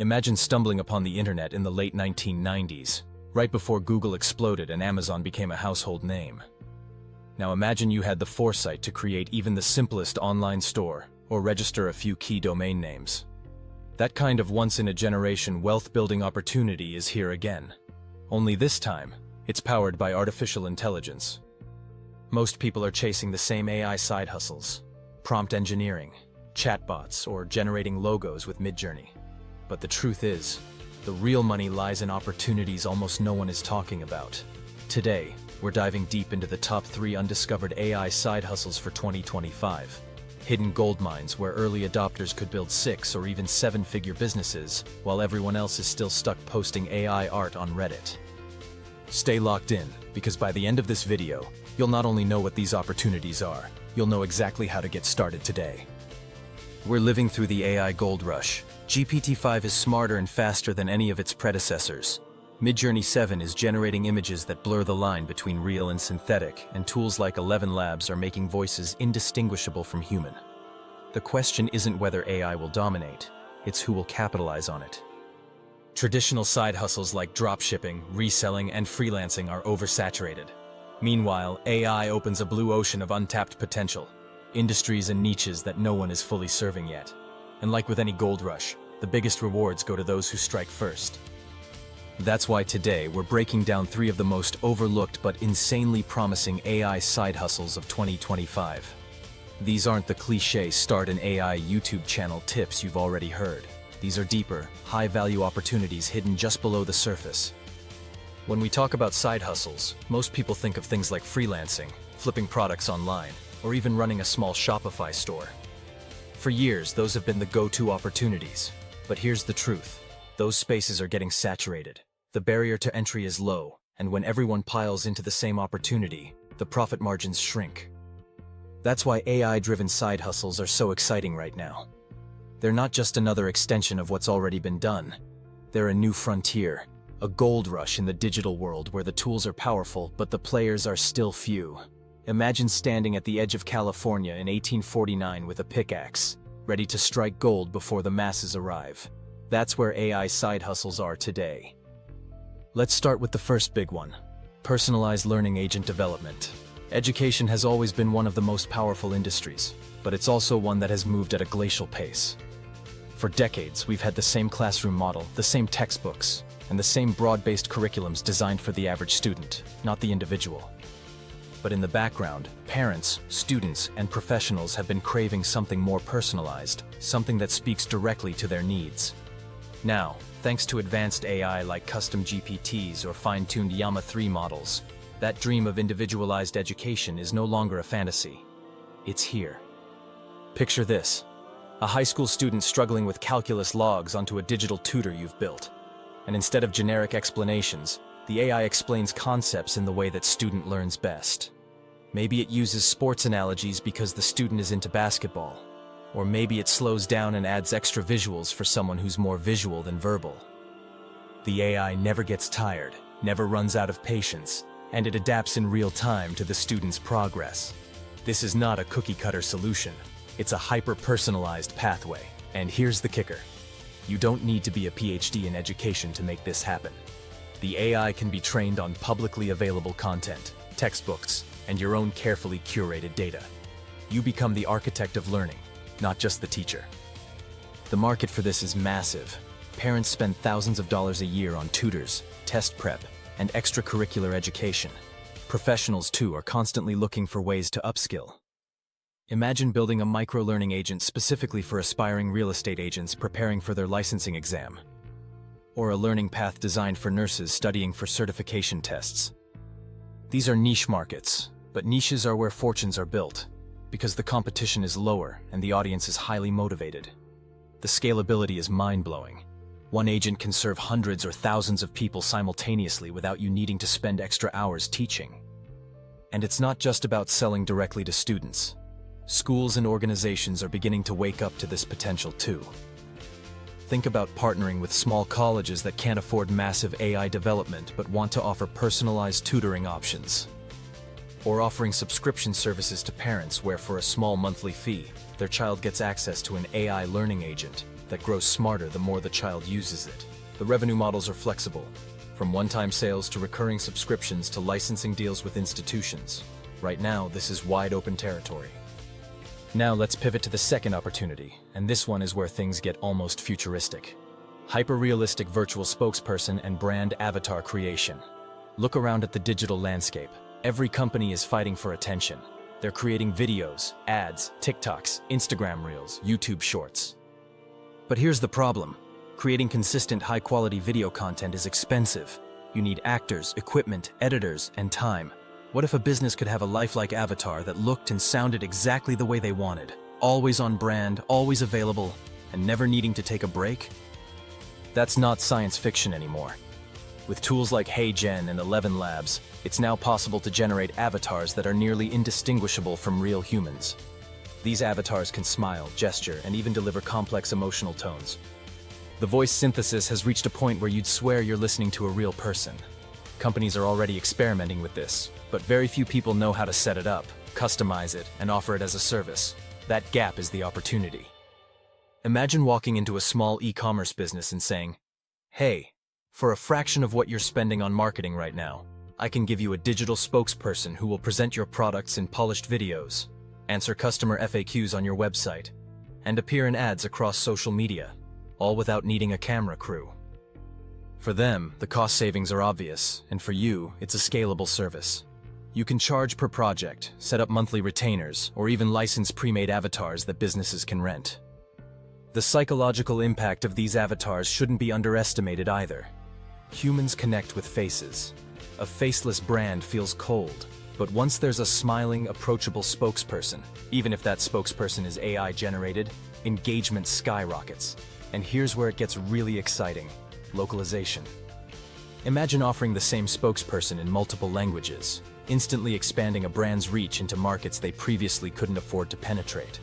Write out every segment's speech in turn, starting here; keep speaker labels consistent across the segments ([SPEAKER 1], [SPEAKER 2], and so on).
[SPEAKER 1] Imagine stumbling upon the internet in the late 1990s, right before Google exploded and Amazon became a household name. Now imagine you had the foresight to create even the simplest online store or register a few key domain names. That kind of once-in-a-generation wealth-building opportunity is here again. Only this time, it's powered by artificial intelligence. Most people are chasing the same AI side hustles: prompt engineering, chatbots, or generating logos with Midjourney. But the truth is, the real money lies in opportunities almost no one is talking about. Today, we're diving deep into the top 3 undiscovered AI side hustles for 2025. Hidden gold mines where early adopters could build 6- or even 7-figure businesses, while everyone else is still stuck posting AI art on Reddit. Stay locked in, because by the end of this video, you'll not only know what these opportunities are, you'll know exactly how to get started today. We're living through the AI gold rush. GPT-5 is smarter and faster than any of its predecessors. Midjourney 7 is generating images that blur the line between real and synthetic, and tools like 11 Labs are making voices indistinguishable from human. The question isn't whether AI will dominate, it's who will capitalize on it. Traditional side hustles like dropshipping, reselling, and freelancing are oversaturated. Meanwhile, AI opens a blue ocean of untapped potential, industries and niches that no one is fully serving yet. And like with any gold rush, the biggest rewards go to those who strike first. That's why today we're breaking down 3 of the most overlooked but insanely promising AI side hustles of 2025. These aren't the cliché start an AI YouTube channel tips you've already heard. These are deeper, high-value opportunities hidden just below the surface. When we talk about side hustles, most people think of things like freelancing, flipping products online, or even running a small Shopify store. For years, those have been the go-to opportunities. But here's the truth. Those spaces are getting saturated. The barrier to entry is low, and when everyone piles into the same opportunity, the profit margins shrink. That's why AI-driven side hustles are so exciting right now. They're not just another extension of what's already been done. They're a new frontier, a gold rush in the digital world where the tools are powerful, but the players are still few. Imagine standing at the edge of California in 1849 with a pickaxe, ready to strike gold before the masses arrive. That's where AI side hustles are today. Let's start with the first big one: personalized learning agent development. Education has always been one of the most powerful industries, but it's also one that has moved at a glacial pace. For decades, we've had the same classroom model, the same textbooks, and the same broad-based curriculums designed for the average student, not the individual. But in the background, parents, students, and professionals have been craving something more personalized, something that speaks directly to their needs. Now, thanks to advanced AI like custom GPTs or fine-tuned Llama 3 models, that dream of individualized education is no longer a fantasy. It's here. Picture this: a high school student struggling with calculus logs onto a digital tutor you've built. And instead of generic explanations, the AI explains concepts in the way that student learns best. Maybe it uses sports analogies because the student is into basketball. Or maybe it slows down and adds extra visuals for someone who's more visual than verbal. The AI never gets tired, never runs out of patience, and it adapts in real time to the student's progress. This is not a cookie-cutter solution. It's a hyper-personalized pathway. And here's the kicker: you don't need to be a PhD in education to make this happen. The AI can be trained on publicly available content, textbooks, and your own carefully curated data. You become the architect of learning, not just the teacher. The market for this is massive. Parents spend thousands of dollars a year on tutors, test prep, and extracurricular education. Professionals, too, are constantly looking for ways to upskill. Imagine building a micro-learning agent specifically for aspiring real estate agents preparing for their licensing exam, or a learning path designed for nurses studying for certification tests. These are niche markets, but niches are where fortunes are built, because the competition is lower and the audience is highly motivated. The scalability is mind-blowing. One agent can serve hundreds or thousands of people simultaneously without you needing to spend extra hours teaching. And it's not just about selling directly to students. Schools and organizations are beginning to wake up to this potential too. Think about partnering with small colleges that can't afford massive AI development but want to offer personalized tutoring options. Or offering subscription services to parents where, for a small monthly fee, their child gets access to an AI learning agent, that grows smarter the more the child uses it. The revenue models are flexible, from one-time sales to recurring subscriptions to licensing deals with institutions. Right now, this is wide open territory. Now let's pivot to the second opportunity, and this one is where things get almost futuristic. Hyper-realistic virtual spokesperson and brand avatar creation. Look around at the digital landscape. Every company is fighting for attention. They're creating videos, ads, TikToks, Instagram Reels, YouTube Shorts. But here's the problem. Creating consistent, high-quality video content is expensive. You need actors, equipment, editors, and time. What if a business could have a lifelike avatar that looked and sounded exactly the way they wanted? Always on brand, always available, and never needing to take a break? That's not science fiction anymore. With tools like HeyGen and 11 Labs, it's now possible to generate avatars that are nearly indistinguishable from real humans. These avatars can smile, gesture, and even deliver complex emotional tones. The voice synthesis has reached a point where you'd swear you're listening to a real person. Companies are already experimenting with this, but very few people know how to set it up, customize it, and offer it as a service. That gap is the opportunity. Imagine walking into a small e-commerce business and saying, "Hey, for a fraction of what you're spending on marketing right now, I can give you a digital spokesperson who will present your products in polished videos, answer customer FAQs on your website, and appear in ads across social media, all without needing a camera crew." For them, the cost savings are obvious, and for you, it's a scalable service. You can charge per project, set up monthly retainers, or even license pre-made avatars that businesses can rent. The psychological impact of these avatars shouldn't be underestimated either. Humans connect with faces. A faceless brand feels cold, but once there's a smiling, approachable spokesperson, even if that spokesperson is AI-generated, engagement skyrockets. And here's where it gets really exciting: localization. Imagine offering the same spokesperson in multiple languages, instantly expanding a brand's reach into markets they previously couldn't afford to penetrate.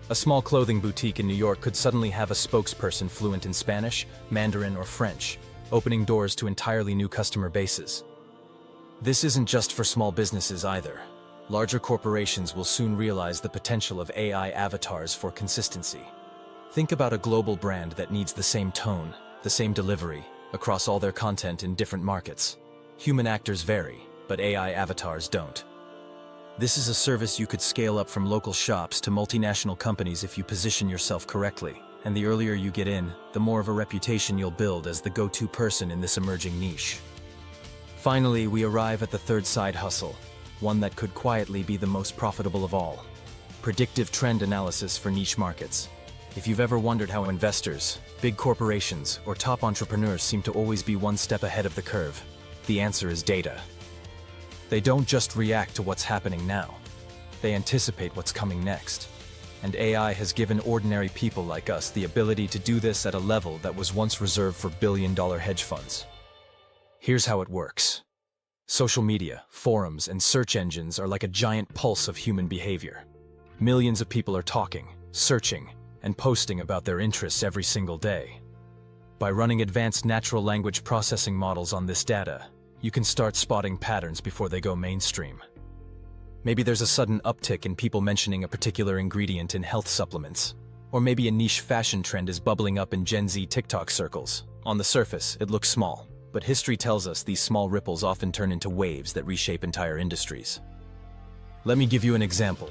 [SPEAKER 1] A small clothing boutique in New York could suddenly have a spokesperson fluent in Spanish, Mandarin, or French, opening doors to entirely new customer bases. This isn't just for small businesses either. Larger corporations will soon realize the potential of AI avatars for consistency. Think about a global brand that needs the same tone, the same delivery, across all their content in different markets. Human actors vary, but AI avatars don't. This is a service you could scale up from local shops to multinational companies if you position yourself correctly. And the earlier you get in, the more of a reputation you'll build as the go-to person in this emerging niche. Finally, we arrive at the third side hustle, one that could quietly be the most profitable of all: predictive trend analysis for niche markets. If you've ever wondered how investors, big corporations, or top entrepreneurs seem to always be one step ahead of the curve, the answer is data. They don't just react to what's happening now. They anticipate what's coming next. And AI has given ordinary people like us the ability to do this at a level that was once reserved for billion-dollar hedge funds. Here's how it works. Social media, forums, and search engines are like a giant pulse of human behavior. Millions of people are talking, searching, and posting about their interests every single day. By running advanced natural language processing models on this data, you can start spotting patterns before they go mainstream. Maybe there's a sudden uptick in people mentioning a particular ingredient in health supplements. Or maybe a niche fashion trend is bubbling up in Gen Z TikTok circles. On the surface, it looks small, but history tells us these small ripples often turn into waves that reshape entire industries. Let me give you an example.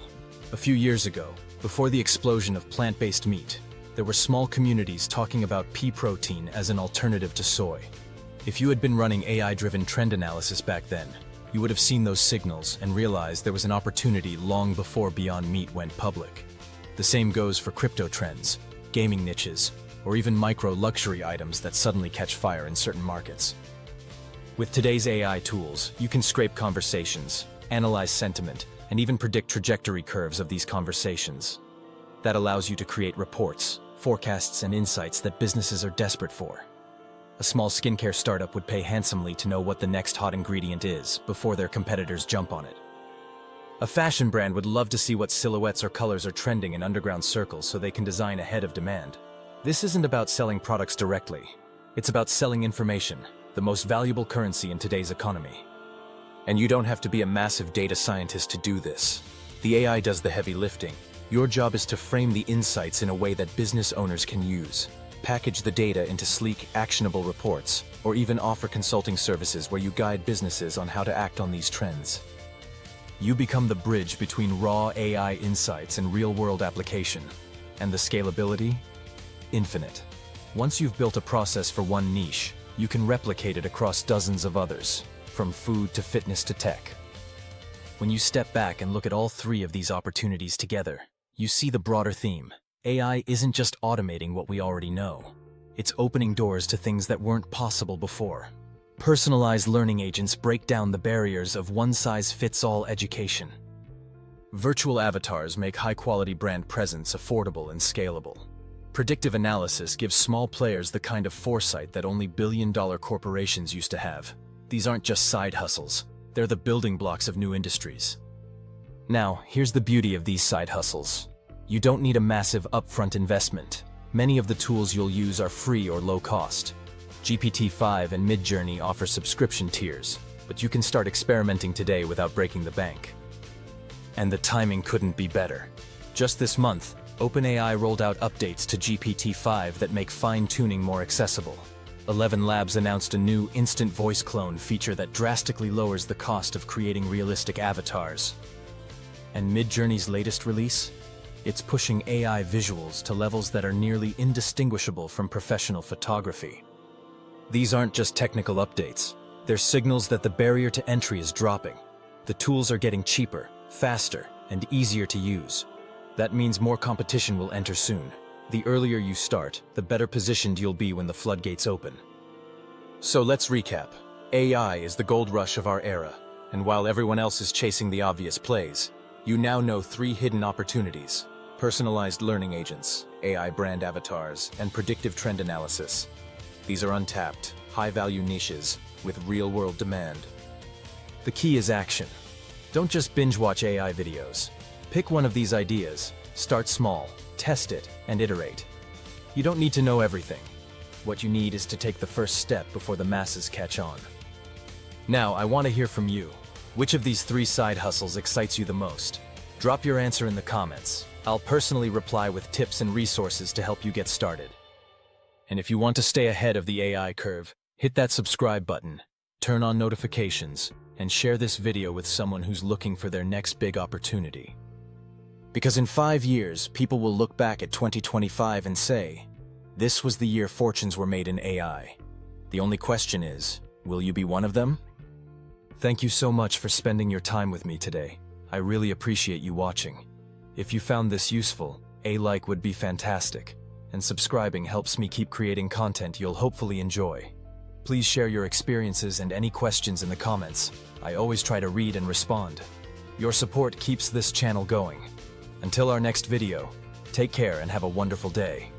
[SPEAKER 1] A few years ago, before the explosion of plant-based meat, there were small communities talking about pea protein as an alternative to soy. If you had been running AI-driven trend analysis back then, you would have seen those signals and realized there was an opportunity long before Beyond Meat went public. The same goes for crypto trends, gaming niches, or even micro-luxury items that suddenly catch fire in certain markets. With today's AI tools, you can scrape conversations, analyze sentiment, and even predict trajectory curves of these conversations. That allows you to create reports, forecasts, and insights that businesses are desperate for. A small skincare startup would pay handsomely to know what the next hot ingredient is before their competitors jump on it. A fashion brand would love to see what silhouettes or colors are trending in underground circles so they can design ahead of demand. This isn't about selling products directly. It's about selling information, the most valuable currency in today's economy. And you don't have to be a massive data scientist to do this. The AI does the heavy lifting. Your job is to frame the insights in a way that business owners can use, package the data into sleek, actionable reports, or even offer consulting services where you guide businesses on how to act on these trends. You become the bridge between raw AI insights and real-world application. And the scalability? Infinite. Once you've built a process for one niche, you can replicate it across dozens of others, from food to fitness to tech. When you step back and look at all three of these opportunities together, you see the broader theme. AI isn't just automating what we already know. It's opening doors to things that weren't possible before. Personalized learning agents break down the barriers of one-size-fits-all education. Virtual avatars make high-quality brand presence affordable and scalable. Predictive analysis gives small players the kind of foresight that only billion-dollar corporations used to have. These aren't just side hustles. They're the building blocks of new industries. Now, here's the beauty of these side hustles. You don't need a massive upfront investment. Many of the tools you'll use are free or low cost. GPT-5 and Midjourney offer subscription tiers, but you can start experimenting today without breaking the bank. And the timing couldn't be better. Just this month, OpenAI rolled out updates to GPT-5 that make fine-tuning more accessible. 11 Labs announced a new instant voice clone feature that drastically lowers the cost of creating realistic avatars. And Midjourney's latest release? It's pushing AI visuals to levels that are nearly indistinguishable from professional photography. These aren't just technical updates. They're signals that the barrier to entry is dropping. The tools are getting cheaper, faster, and easier to use. That means more competition will enter soon. The earlier you start, the better positioned you'll be when the floodgates open. So let's recap. AI is the gold rush of our era, and while everyone else is chasing the obvious plays, you now know three hidden opportunities: personalized learning agents, AI brand avatars, and predictive trend analysis. These are untapped, high-value niches with real-world demand. The key is action. Don't just binge-watch AI videos. Pick one of these ideas, start small, test it, and iterate. You don't need to know everything. What you need is to take the first step before the masses catch on. Now, I want to hear from you. Which of these three side hustles excites you the most? Drop your answer in the comments. I'll personally reply with tips and resources to help you get started. And if you want to stay ahead of the AI curve, hit that subscribe button, turn on notifications, and share this video with someone who's looking for their next big opportunity. Because in 5 years, people will look back at 2025 and say, this was the year fortunes were made in AI. The only question is, will you be one of them? Thank you so much for spending your time with me today. I really appreciate you watching. If you found this useful, a like would be fantastic, and subscribing helps me keep creating content you'll hopefully enjoy. Please share your experiences and any questions in the comments. I always try to read and respond. Your support keeps this channel going. Until our next video, take care and have a wonderful day.